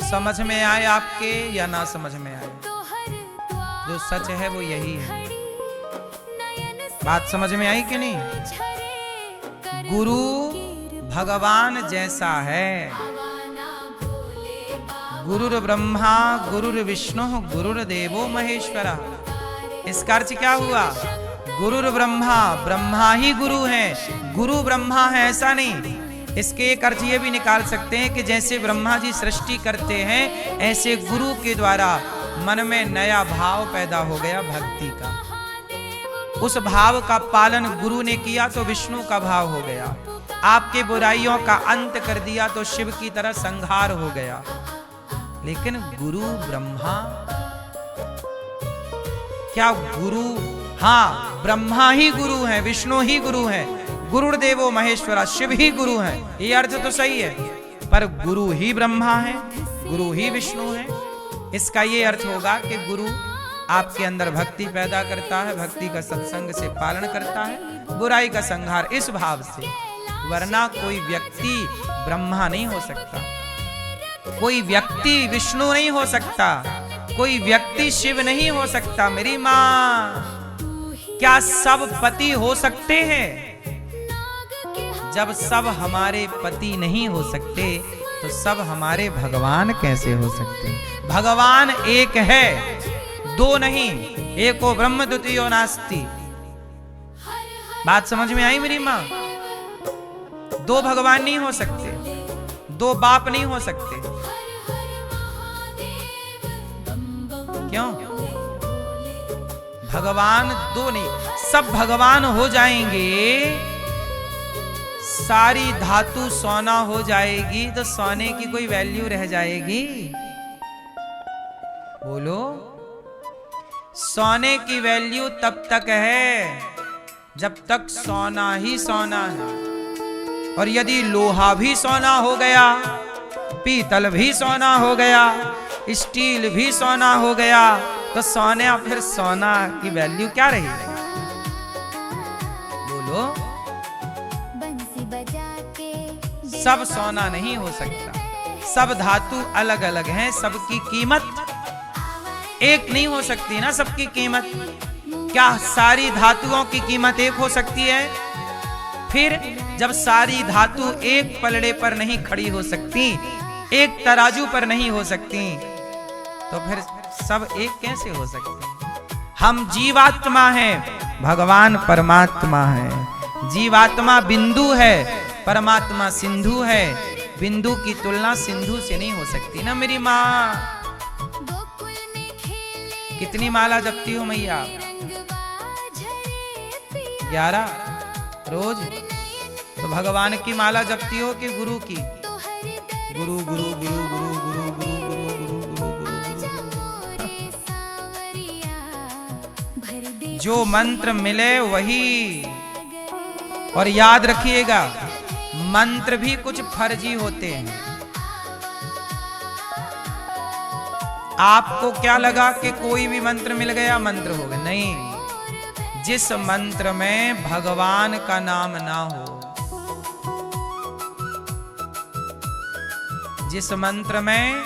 समझ में आए आपके या ना समझ में आए, जो सच है वो यही है। बात समझ में आई कि नहीं? गुरु भगवान जैसा है। गुरुर ब्रह्मा गुरुर विष्णु गुरुर्देवो महेश्वरा। इसका अर्थ क्या हुआ? गुरुर ब्रह्मा, ब्रह्मा ही गुरु है, गुरु ब्रह्मा है ऐसा नहीं। इसके एक अर्थ ये भी निकाल सकते हैं कि जैसे ब्रह्मा जी सृष्टि करते हैं, ऐसे गुरु के द्वारा मन में नया भाव पैदा हो गया भक्ति का। उस भाव का पालन गुरु ने किया तो विष्णु का भाव हो गया। आपके बुराइयों का अंत कर दिया तो शिव की तरह संहार हो गया। लेकिन गुरु ब्रह्मा, क्या गुरु? हाँ, ब्रह्मा ही गुरु है, विष्णु ही गुरु है, गुरुर्देवो महेश्वरा, शिव ही गुरु है। ये अर्थ तो सही है, पर गुरु ही ब्रह्मा है, गुरु ही विष्णु है। इसका ये अर्थ होगा कि गुरु आपके अंदर भक्ति पैदा करता है, भक्ति का सत्संग से पालन करता है, बुराई का संहार, इस भाव से। वरना कोई व्यक्ति ब्रह्मा नहीं हो सकता, कोई व्यक्ति विष्णु नहीं हो सकता, कोई व्यक्ति शिव नहीं हो सकता। मेरी मां, क्या सब पति हो सकते हैं? जब सब हमारे पति नहीं हो सकते तो सब हमारे भगवान कैसे हो सकते? भगवान एक है, दो नहीं। एको ब्रह्म द्वितीयो नास्ति। बात समझ में आई मेरी माँ? दो भगवान नहीं हो सकते, दो बाप नहीं हो सकते। क्यों? भगवान दो नहीं, सब भगवान हो जाएंगे, सारी धातु सोना हो जाएगी तो सोने की कोई वैल्यू रह जाएगी? बोलो। सोने की वैल्यू तब तक है जब तक सोना ही सोना है। और यदि लोहा भी सोना हो गया, पीतल भी सोना हो गया, स्टील भी सोना हो गया, तो सोने फिर सोना की वैल्यू क्या रहेगी? बोलो। सब सोना नहीं हो सकता, सब धातु अलग अलग हैं, सबकी कीमत एक नहीं हो सकती ना। सबकी कीमत क्या सारी धातुओं की कीमत एक हो सकती है? फिर जब सारी धातु एक पलड़े पर नहीं खड़ी हो सकती, एक तराजू पर नहीं हो सकती, तो फिर सब एक कैसे हो सकते? हम जीवात्मा हैं, भगवान परमात्मा है। जीवात्मा बिंदु है, परमात्मा सिंधु है। बिंदु की तुलना सिंधु से नहीं हो सकती ना मेरी माँ। कितनी माला जपती हो मैया? 11 रोज? तो भगवान की माला जपती हो कि गुरु की? गुरु गुरु गुरु गुरु गुरु गुरु गुरु गुरु गुरु। जो मंत्र मिले वही। और याद रखिएगा, मंत्र भी कुछ फर्जी होते हैं। आपको क्या लगा कि कोई भी मंत्र मिल गया मंत्र हो गया? नहीं। जिस मंत्र में भगवान का नाम ना हो, जिस मंत्र में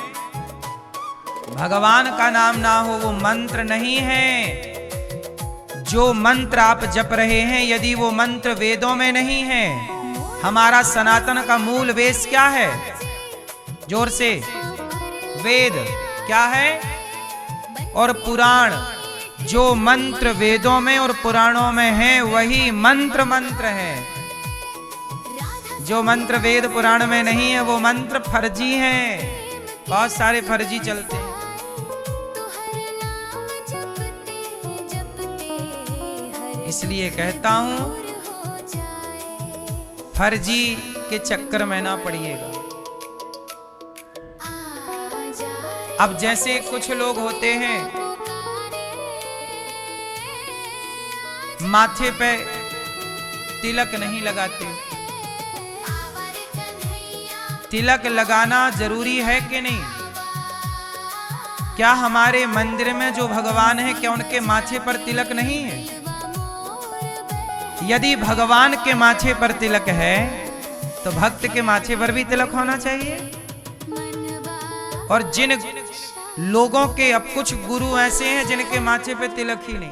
भगवान का नाम ना हो, वो मंत्र नहीं है। जो मंत्र आप जप रहे हैं, यदि वो मंत्र वेदों में नहीं है, हमारा सनातन का मूल वेद क्या है? जोर से। वेद क्या है? और पुराण। जो मंत्र वेदों में और पुराणों में है वही मंत्र है। जो मंत्र वेद पुराण में नहीं है वो मंत्र फर्जी हैं। बहुत सारे फर्जी चलते हैं। इसलिए कहता हूं, फर्जी के चक्कर में ना पड़िएगा। अब जैसे कुछ लोग होते हैं, माथे पे तिलक नहीं लगाते। तिलक लगाना जरूरी है कि नहीं? क्या हमारे मंदिर में जो भगवान है, क्या उनके माथे पर तिलक नहीं है? यदि भगवान के माथे पर तिलक है तो भक्त के माथे पर भी तिलक होना चाहिए। और जिन लोगों के, अब कुछ गुरु ऐसे हैं जिनके माथे पे तिलक ही नहीं,